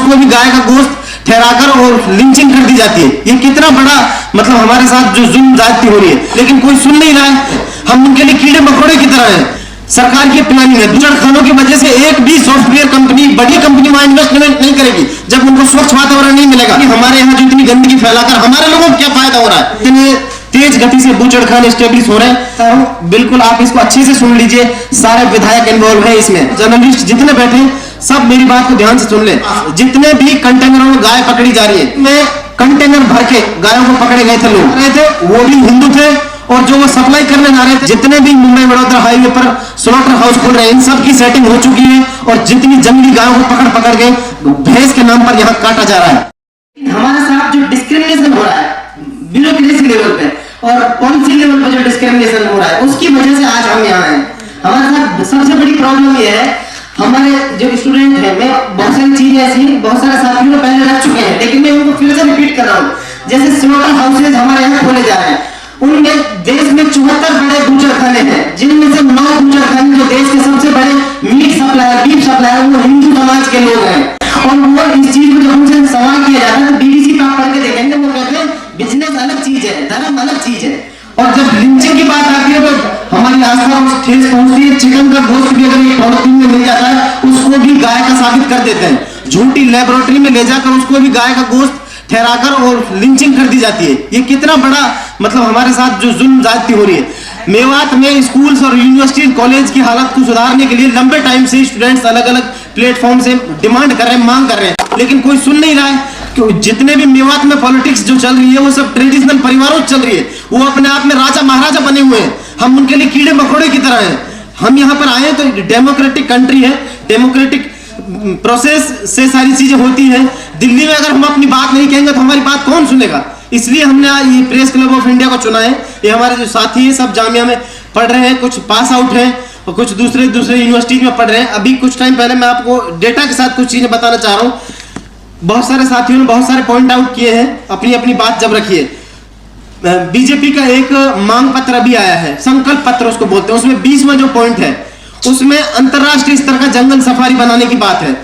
उसको भी गाय का गोश्त ठहराकर और लिंचिंग कर दी जाती है। ये कितना बड़ा मतलब हमारे साथ जो जुल्म ज्यादती हो रही है, लेकिन कोई सुन नहीं रहा है। हम उनके लिए कीड़े मकोड़े की तरह हैं। सरकार की प्लानिंग है, बूचड़खानों की वजह से एक भी सॉफ्टवेयर कंपनी, बड़ी कंपनी वहां इन्वेस्टमेंट नहीं करेगी जब उनको स्वच्छ वातावरण नहीं मिलेगा। हमारे यहाँ जो इतनी गंदगी फैलाकर हमारे लोगों को क्या फायदा हो रहा है? इतने तेज गति से बूचड़खाने स्टेब्लिश हो रहे हैं। बिल्कुल आप इसको अच्छे से सुन लीजिए, सारे विधायक इन्वॉल्व है इसमें, जर्नलिस्ट जितने बैठे सब मेरी बात को ध्यान से सुन ले। जितने भी कंटेनरों में गाय पकड़ी जा रही है, में कंटेनर भर के गायों को पकड़े गए थे लोग रहे थे, वो भी हिंदू थे, और जो वो सप्लाई करने जा रहे थे, जितने भी मुंबई वडोदरा हाईवे पर स्लॉटर हाउस खुल रहे हैं, इन सब की सेटिंग हो चुकी है। और जितनी जंगली गायों को पकड़ पकड़ के भैंस के नाम पर यहाँ काटा जा रहा है। हमारे साथ जो डिस्क्रिमिनेशन हो रहा है ब्यूरोक्रेसी लेवल पे और पॉलिसी लेवल पर जो डिस्क्रिमिनेशन हो रहा है, उसकी वजह से आज हम यहाँ हैं। हमारे साथ सबसे बड़ी प्रॉब्लम ये है, हमारे जो स्टूडेंट है, मैं बहुत सारी चीजें ऐसी बहुत सारे साथियों को पहले रख चुके हैं, लेकिन मैं उनको फिर से रिपीट कर रहा हूँ। जैसे स्लॉटर हाउसेज हमारे यहाँ खोले जा रहे हैं, उनमें देश में 74 बड़े बूचड़खाने हैं, जिनमें से 9 बूचड़खाने जो देश के सबसे बड़े मीट सप्लायर, बीफ सप्लायर, वो हिंदू समाज के लोग हैं। और वो इस चीज को जब उनसे सवाल किया जाता है, बीबीसी पे आप पढ़ के देखेंगे, वो कहते हैं बिजनेस अलग चीज है, धर्म अलग चीज है। और जब लिंचिंग की बात आती है तो हमारी आस्था उस ठेस पहुंचती है। चिकन का गोश्त भी अगर एक पॉलिथीन में मिल जाता है, उसको भी गाय का साबित कर देते हैं। झूठी लेबोरेटरी में ले जाकर उसको भी गाय का गोश्त ठहराकर और लिंचिंग कर दी जाती है। ये कितना बड़ा मतलब हमारे साथ जो जुल्म ज्यादती हो रही है। मेवात में स्कूल्स और यूनिवर्सिटी कॉलेज की हालत को सुधारने के लिए लंबे टाइम से स्टूडेंट्स अलग अलग प्लेटफॉर्म से डिमांड कर रहे हैं, मांग कर रहे हैं, लेकिन कोई सुन नहीं रहा है। जितने भी मेवात में पॉलिटिक्स जो चल रही है, वो सब ट्रेडिशनल परिवारों से चल रही है। वो अपने आप में राजा महाराजा बने हुए हैं, हम उनके लिए कीड़े मकोड़े की तरह हैं। हम यहाँ पर आए तो डेमोक्रेटिक कंट्री है, डेमोक्रेटिक प्रोसेस से सारी चीजें होती हैं। दिल्ली में अगर हम अपनी बात नहीं कहेंगे तो हमारी बात कौन सुनेगा? इसलिए हमने आज ये प्रेस क्लब ऑफ इंडिया को चुना है। ये हमारे जो साथी हैं सब जामिया में पढ़ रहे हैं, कुछ पास आउट हैं और कुछ दूसरे यूनिवर्सिटी में पढ़ रहे हैं। अभी कुछ टाइम पहले मैं आपको डेटा के साथ कुछ चीजें बताना चाह रहा हूँ। बहुत सारे साथियों ने बहुत सारे पॉइंट आउट किए हैं, अपनी अपनी बात जब रखिए। बीजेपी का एक मांग पत्र अभी आया है, संकल्प पत्र उसको बोलते हैं, उसमें 20वां जो पॉइंट है, उसमें अंतरराष्ट्रीय स्तर का जंगल सफारी बनाने की बात है।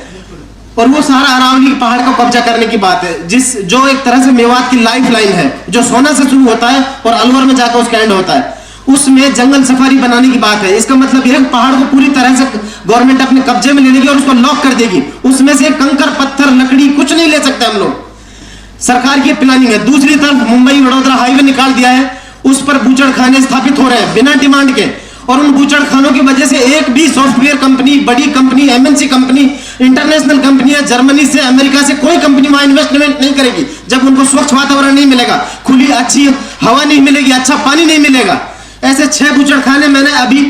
और वो सारा अरावली पहाड़ को कब्जा करने की बात है, जो एक तरह से मेवात की लाइफ लाइन है, जो सोना से शुरू होता है और अलवर में जाकर उसका एंड होता है, उसमें जंगल सफारी बनाने की बात है। इसका मतलब यह पहाड़ को पूरी तरह से गवर्नमेंट अपने कब्जे में ले लेगी और उसको लॉक कर देगी। उसमें से कंकर, पत्थर, लकड़ी कुछ नहीं ले सकते हम लोग। सरकार की प्लानिंग है। दूसरी तरफ मुंबई वडोदरा हाईवे निकाल दिया है, उस पर बूचड़खाने स्थापित हो रहे हैं बिना डिमांड के। और उन बूचड़खानों की वजह से एक भी सॉफ्टवेयर कंपनी, बड़ी company, MNC company, international company है, जर्मनी से, अमेरिका से कोई कंपनी वहां इन्वेस्टमेंट नहीं करेगी जब उनको स्वच्छ वातावरण नहीं मिलेगा, खुली अच्छी हवा नहीं मिलेगी, अच्छा पानी नहीं मिलेगा। ऐसे 6 बूचड़खाने मैंने अभी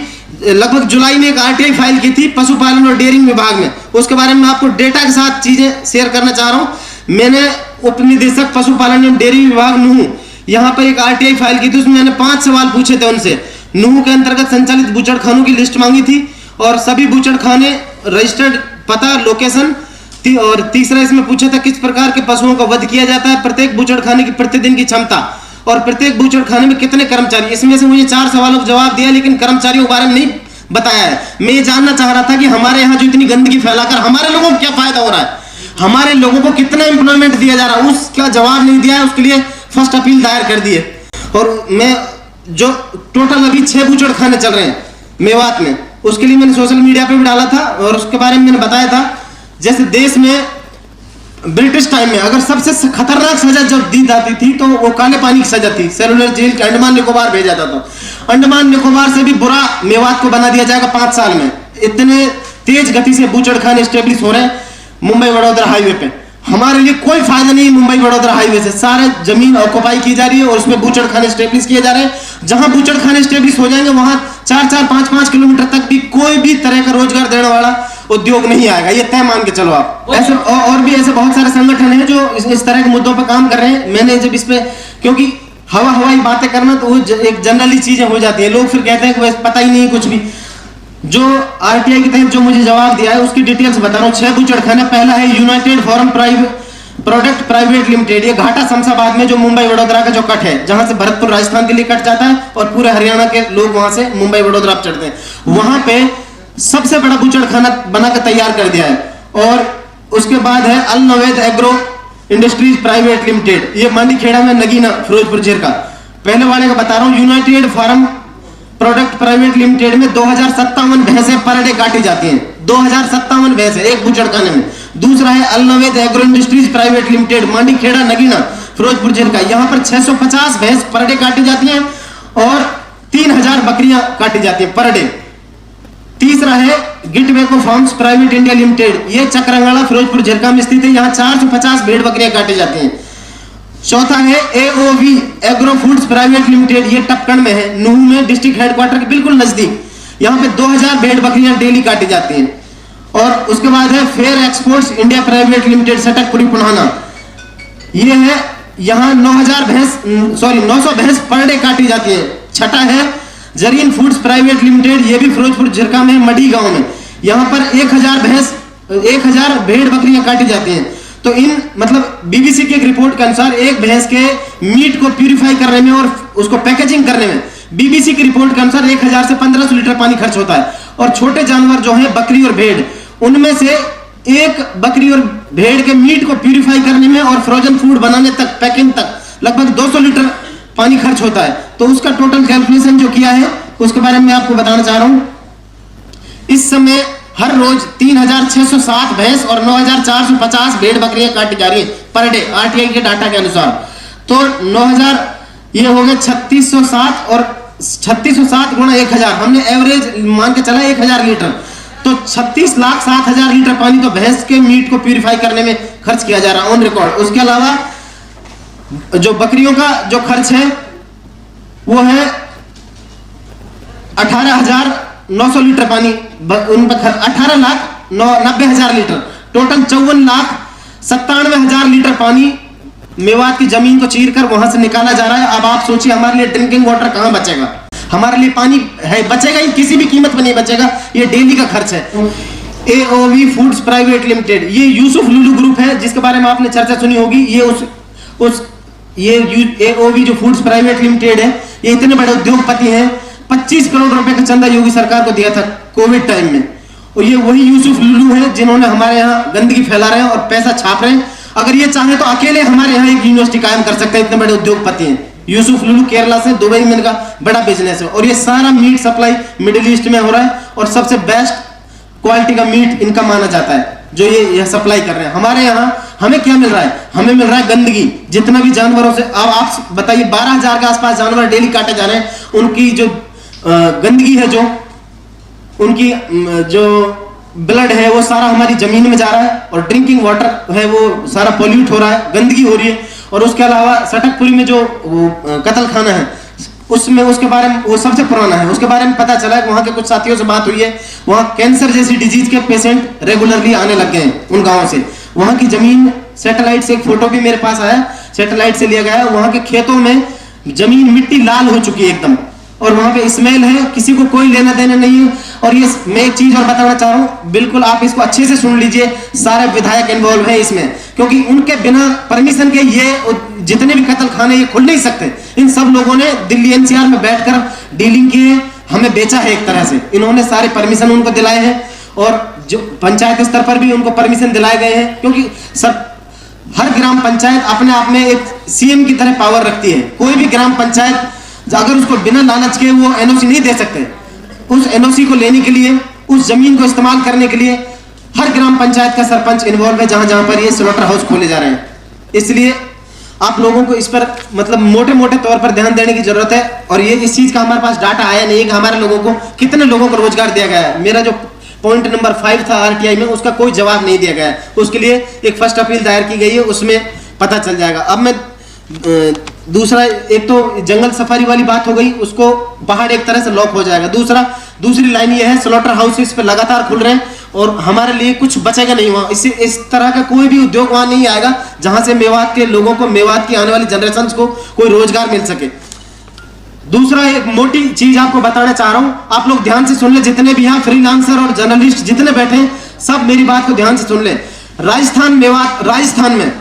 लगभग जुलाई में एक आरटीआई फाइल की थी पशुपालन और डेयरिंग विभाग में। उसके बारे में आपको डेटा के साथ चीजें शेयर करना चाह रहा हूं। मैंने उप निदेशक पशुपालन एवं डेयरी विभाग नूह यहाँ पर एक आरटीआई फाइल की थी, उसमें मैंने 5 सवाल पूछे थे उनसे। नूह के अंतर्गत संचालित बूचड़खानों की लिस्ट मांगी थी और सभी बूचड़खाने रजिस्टर्ड पता, लोकेशन, और तीसरा इसमें पूछा था किस प्रकार के पशुओं का वध किया जाता है, प्रत्येक बूचड़खाने की प्रतिदिन की क्षमता और प्रत्येक बूचड़खाने में कितने कर्मचारी। इसमें से मुझे 4 सवालों का जवाब दिया, लेकिन कर्मचारियों के बारे में नहीं बताया है। मैं ये जानना चाह रहा था कि हमारे यहाँ जो इतनी गंदगी फैलाकर हमारे लोगों को क्या फायदा हो रहा है, हमारे लोगों को कितना एम्प्लॉयमेंट दिया जा रहा है, उसका जवाब नहीं दिया है। उसके लिए फर्स्ट अपील दायर कर दी है। और मैं जो टोटल अभी 6 बूचड़खाने चल रहे हैं मेवात में, उसके लिए मैंने सोशल मीडिया पे भी डाला था और उसके बारे में मैंने बताया था। जैसे देश में ब्रिटिश टाइम में अगर सबसे खतरनाक सजा जब दी जाती थी तो वो काले पानी की सजा थी, सेलुलर जेल के अंडमान निकोबार भेजा जाता था। अंडमान निकोबार से भी बुरा मेवात को बना दिया जाएगा 5 साल में। इतने तेज गति से बूचड़खाने स्टेब्लिश हो रहे हैं मुंबई वडोदरा हाईवे पे। हमारे लिए कोई फायदा नहीं। मुंबई वडोदरा हाईवे से सारे जमीन ऑक्युपाई की जा रही है और उसमें बूचड़खाने स्टेब्लिश किए जा रहे हैं। जहां बूचड़खाने स्टेब्लिश हो जाएंगे वहां 4-4, 5-5 किलोमीटर तक भी कोई भी तरह का रोजगार देने वाला उद्योग नहीं आएगा, ये तय मान के चलो आप। ऐसे और भी ऐसे बहुत सारे संगठन हैं जो इस तरह के मुद्दों पर काम कर रहे हैं। मैंने जब इस पे, क्योंकि हवाई बातें करना तो वो एक जनरली चीजें हो जाती है, लोग फिर कहते हैं कि पता ही नहीं कुछ भी। जो आरटीआई के तहत जो मुझे जवाब दिया है उसकी डिटेल्स बता रहा हूँ। 6 बूचड़खाने। पहला है United form product Private limited, ये घाटा शमशाबाद में जो मुंबई वडोदरा का जो कट है, जहां से भरतपुर राजस्थान के लिए कट जाता है और पूरे हरियाणा के लोग वहां से मुंबई वडोदरा चढ़ते हैं, वहां पे सबसे बड़ा बूचड़खाना बनाकर तैयार कर दिया है। और उसके बाद है Al Naved agro industries private limited, ये मांडीखेड़ा में नगीना फिरोजपुर जेल का। पहले वाले का बता रहा हूँ, United Farm Product Private Limited में 2057 भैंसें पर डे काटी जाती हैं। 2057 भैंसें एक बुचड़खाने में। दूसरा है Al Naved agro industries private limited, Mandikheda Nagina Firozpur जेल का। यहाँ पर 650 भैंस पर डे काटी जाती हैं और 3000 बकरियां काटी जाती हैं पर डे। तीसरा है गिटवेको फार्म्स प्राइवेट इंडिया लिमिटेड, ये चक्रंगाला फिरोजपुर झरका में स्थित है। यहाँ 450 भेड़ बकरियां काटी जाती हैं। चौथा है AOV agro foods private limited, ये टपकन में है, नूह में, डिस्ट्रिक्ट हेडक्वार्टर के बिल्कुल नजदीक। यहाँ पे 2000 भेड़ बकरियां डेली काटी जाती हैं। और उसके बाद है fair exports India private limited, Satakpuri Punhana, ये है, यहाँ 900 भैंस पर डे काटी जाती है। छठा है जरीन फूड्स प्राइवेट लिमिटेड, ये भी फिरोजपुर झरका में, मडी गांव में। यहाँ पर 1000 भेड़ बकरियां काटी जाती हैं। तो इन मतलब बीबीसी की एक रिपोर्ट के अनुसार एक भैंस के मीट को प्यूरिफाई करने में और उसको पैकेजिंग करने में बीबीसी की रिपोर्ट के अनुसार 1000 से 1500 लीटर पानी खर्च होता है। और छोटे जानवर जो हैं बकरी और भेड़, उनमें से एक बकरी और भेड़ के मीट को प्यूरिफाई करने में और फ्रोजन फूड बनाने तक, पैकिंग तक लगभग 200 लीटर पानी खर्च होता है। तो उसका टोटल कैलकुलेशन जो किया है उसके बारे में आपको बताना चाह रहा हूं। इस समय हर रोज 3607 भैंस और 9450 भेड़ बकरियां काटी जा रही है पर डे, आरटीआई के डाटा के अनुसार। तो 9000 ये हो गए 3607 और 3607 गुणा 1000, हमने एवरेज मान के चला 1000 लीटर। तो 36,07,000 लीटर पानी तो भैंस के मीट को प्यूरिफाई करने में खर्च किया जा रहा है ऑन रिकॉर्ड। उसके अलावा जो बकरियों का जो खर्च है वो है 18,900 लीटर पानी, उन पर 18,90,000 लीटर, टोटल 54,97,000 लीटर पानी मेवात की जमीन को चीरकर वहां से निकाला जा रहा है। अब आप सोचिए हमारे लिए ड्रिंकिंग वाटर कहां बचेगा, हमारे लिए पानी है बचेगा ही, किसी भी कीमत पर नहीं बचेगा, ये डेली का खर्च है। एओवी फूड्स प्राइवेट लिमिटेड, ये यूसुफ लुलू ग्रुप है जिसके बारे में आपने चर्चा सुनी होगी। ये एओवी जो फूड्स प्राइवेट लिमिटेड है, ये इतने बड़े उद्योगपति हैं। 25 करोड़ रुपए का चंदा योगी सरकार को दिया था कोविड टाइम में। और ये वही यूसुफ लुलू है जिन्होंने हमारे यहाँ गंदगी फैला रहे हैं और पैसा छाप रहे हैं। अगर ये चाहे तो अकेले हमारे यहाँ एक यूनिवर्सिटी कायम कर सकते हैं, इतने बड़े उद्योगपति हैं। यूसुफ लुलू केरला से, दुबई में इनका बड़ा बिजनेस है और ये सारा मीट सप्लाई मिडिल ईस्ट में हो रहा है और सबसे बेस्ट क्वालिटी का मीट इनका माना जाता है जो ये सप्लाई कर रहे हैं। हमारे यहाँ हमें क्या मिल रहा है, हमें मिल रहा है गंदगी। जितना भी जानवरों से, अब आप बताइए 12,000 के आसपास जानवर डेली काटे जा रहे हैं, उनकी जो गंदगी है, जो उनकी जो ब्लड है वो सारा हमारी जमीन में जा रहा है और ड्रिंकिंग वाटर है वो सारा पोल्यूट हो रहा है, गंदगी हो रही है। और उसके अलावा सटकपुरी में जो कत्ल खाना है उसमें, उसके बारे में, वो सबसे पुराना है, उसके बारे में पता चला है। वहाँ के कुछ साथियों से बात हुई है, वहाँ कैंसर जैसी डिजीज के पेशेंट रेगुलरली आने लग गए हैं उन गाँव से। वहाँ की जमीन सैटेलाइट से, एक फोटो भी मेरे पास आया, सैटेलाइट से लिया गया है। वहाँ के खेतों में जमीन मिट्टी लाल हो चुकी है एकदम, और वहां पे स्मेल है, किसी को कोई लेना देना नहीं है। और ये मैं एक चीज और बताना चाह रहा हूं, बिल्कुल आप इसको अच्छे से सुन लीजिए, सारे विधायक इन्वॉल्व है इसमें, क्योंकि उनके बिना परमिशन के ये जितने भी कत्ल खाने ये खुल नहीं सकते। इन सब लोगों ने दिल्ली एनसीआर में बैठकर डीलिंग किए, हमें बेचा है एक तरह से। इन्होंने सारे परमिशन उनको दिलाए हैं और जो पंचायत स्तर पर भी उनको परमिशन दिलाए गए हैं, क्योंकि सब हर ग्राम पंचायत अपने आप में एक सीएम की तरह पावर रखती है। कोई भी ग्राम पंचायत अगर उसको बिना लालच के वो एनओसी नहीं दे सकते, उस एनओसी को लेने के लिए, उस जमीन को इस्तेमाल करने के लिए हर ग्राम पंचायत का सरपंच इन्वॉल्व है जहां जहां पर ये स्लॉटर हाउस खोले जा रहे हैं। इसलिए आप लोगों को इस पर मतलब मोटे मोटे तौर पर ध्यान देने की जरूरत है। और ये इस चीज का हमारे पास डाटा आया नहीं है कि हमारे लोगों को कितने लोगों को रोजगार दिया गया है। मेरा जो पॉइंट नंबर 5 था आरटीआई में, उसका कोई जवाब नहीं दिया गया है। उसके लिए एक फर्स्ट अपील दायर की गई है, उसमें पता चल जाएगा। अब मैं दूसरा, एक तो जंगल सफारी वाली बात हो गई, उसको पहाड़ एक तरह से लॉक हो जाएगा। दूसरी लाइन ये है, स्लॉटर हाउसेस पे लगातार खुल रहे हैं और हमारे लिए कुछ बचेगा नहीं वहां। इससे इस तरह का कोई भी उद्योग वहां नहीं आएगा जहां से मेवात के लोगों को, मेवात की आने वाली जनरेशन को कोई रोजगार मिल सके। दूसरा एक मोटी चीज आपको बताना चाह रहा हूं, आप लोग ध्यान से सुन ले, जितने भी यहाँ फ्रीलांसर और जर्नलिस्ट जितने बैठे हैं सब मेरी बात को ध्यान से सुन ले। राजस्थान, मेवात, राजस्थान में,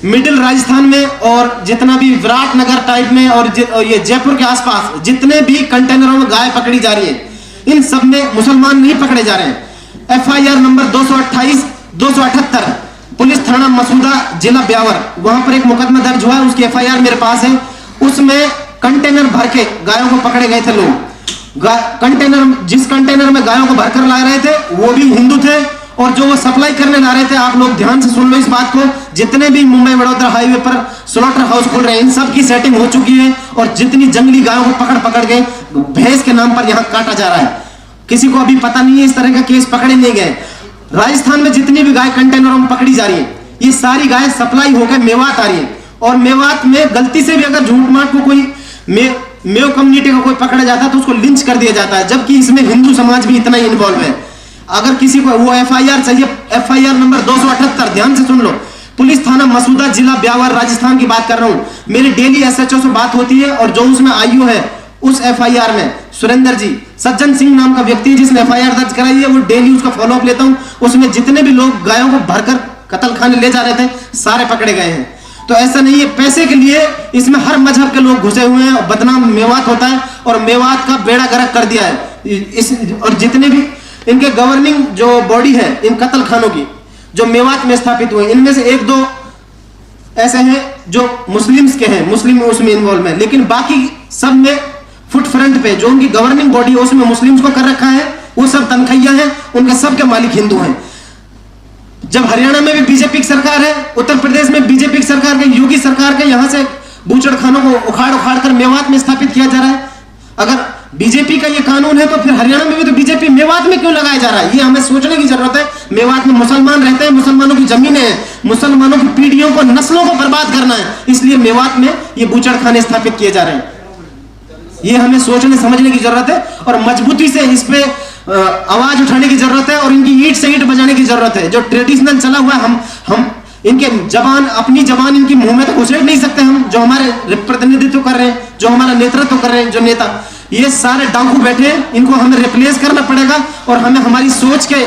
मिडिल राजस्थान में और जितना भी विराटनगर टाइप में और ये जयपुर के आसपास जितने भी कंटेनरों में गाय पकड़ी जा रही है, इन सब में मुसलमान नहीं पकड़े जा रहे हैं। FIR नंबर 228, 278 पुलिस थाना मसूदा, जिला ब्यावर, वहां पर एक मुकदमा दर्ज हुआ है, उसकी एफआईआर मेरे पास है। उसमें कंटेनर भर के गायों को पकड़े गए थे लोग। जिस कंटेनर में गायों को भरकर ला रहे थे वो भी हिंदू थे, और जो वो सप्लाई करने ला रहे थे, आप लोग ध्यान से सुन लो इस बात को, जितने भी मुंबई वडोदरा हाईवे पर स्लॉटर हाउस खुल रहे हैं, इन सब की सेटिंग हो चुकी है, और जितनी जंगली गायों को पकड़ के भैंस के नाम पर यहाँ काटा जा रहा है। किसी को अभी पता नहीं है, इस तरह का केस पकड़े नहीं गए। राजस्थान में जितनी भी गाय कंटेनरों में पकड़ी जा रही है, ये सारी गाय सप्लाई होकर मेवात आ रही है, और मेवात में गलती से भी अगर झूठ मार को कोई मेव कम्युनिटी का कोई पकड़ा जाता है तो उसको लिंच कर दिया जाता है, जबकि इसमें हिंदू समाज भी इतना ही इन्वॉल्व है। अगर किसी को वो एफआईआर चाहिए, एफआईआर नंबर 278, ध्यान से सुन लो, पुलिस थाना मसूदा, जिला ब्यावर, राजस्थान की बात कर रहा हूं। मेरी डेली एसएचओ से बात होती है, और जो उसमें आईओ है उस एफआईआर में सुरेंद्र जी, सज्जन सिंह नाम का व्यक्ति जिसने एफआईआर दर्ज कराई है, वो डेली उसका फॉलोअप लेता हूं। उसमें जितने भी लोग गायों को भरकर कत्ल खाने ले जा रहे थे, सारे पकड़े गए हैं। तो ऐसा नहीं है पैसे के लिए इसमें हर मजहब के लोग घुसे हुए हैं, और बदनाम मेवात होता है, और मेवात का बेड़ा गर्क कर दिया है। और जितने भी इनके गवर्निंग जो बॉडी है इन कत्ल खानों की, जो मेवात में स्थापित हुए, इनमें से एक दो ऐसे हैं जो मुस्लिम्स के हैं, मुस्लिम उसमें इन्वॉल्व है, लेकिन बाकी सब में फुट फ्रंट पे जो उनकी गवर्निंग बॉडी है उसमें मुस्लिम्स को कर रखा है, वो सब तनखैया हैं, उनके सबके मालिक हिंदू हैं। जब हरियाणा में भी बीजेपी की सरकार है, उत्तर प्रदेश में बीजेपी की सरकार के, योगी सरकार के, यहां से बूचड़ खानों को उखाड़ कर मेवात में स्थापित किया जा रहा है। अगर बीजेपी का ये कानून है तो फिर हरियाणा में भी तो बीजेपी मेवात में क्यों लगाया जा रहा है? ये हमें सोचने की जरूरत है। मेवात में मुसलमान रहते हैं, मुसलमानों की जमीनें हैं, मुसलमानों की पीढ़ियों को, नस्लों को बर्बाद करना है, इसलिए मेवात में ये बूचड़ खाने स्थापित किए जा रहे हैं। ये हमें सोचने समझने की जरूरत है, और मजबूती से इस पे आवाज उठाने की जरूरत है, और इनकी ईंट से ईंट बजाने की जरूरत है। जो ट्रेडिशनल चला हुआ है, हम इनके जबान, अपनी जबान इनकी मुंह में तो घुसेड़ नहीं सकते हम, जो हमारे प्रतिनिधित्व कर रहे हैं, जो हमारा नेतृत्व कर रहे हैं, जो नेता, ये सारे डाकू बैठे हैं, इनको हमें रिप्लेस करना पड़ेगा, और हमें हमारी सोच के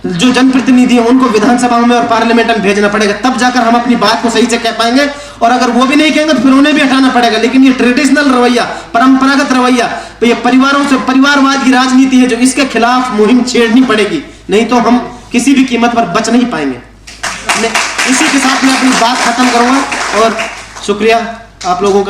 जो जनप्रतिनिधि हैं उनको विधानसभा में और पार्लियामेंट में भेजना पड़ेगा, तब जाकर हम अपनी बात को सही से कह पाएंगे। और अगर वो भी नहीं कहेंगे तो फिर उन्हें भी हटाना पड़ेगा। लेकिन ये ट्रेडिशनल रवैया, परंपरागत रवैया, तो ये परिवारों से, परिवारवाद की राजनीति है, जो इसके खिलाफ मुहिम छेड़नी पड़ेगी, नहीं तो हम किसी भी कीमत पर बच नहीं पाएंगे। इसी के साथ मैं अपनी बात खत्म करूंगा, और शुक्रिया आप लोगों का।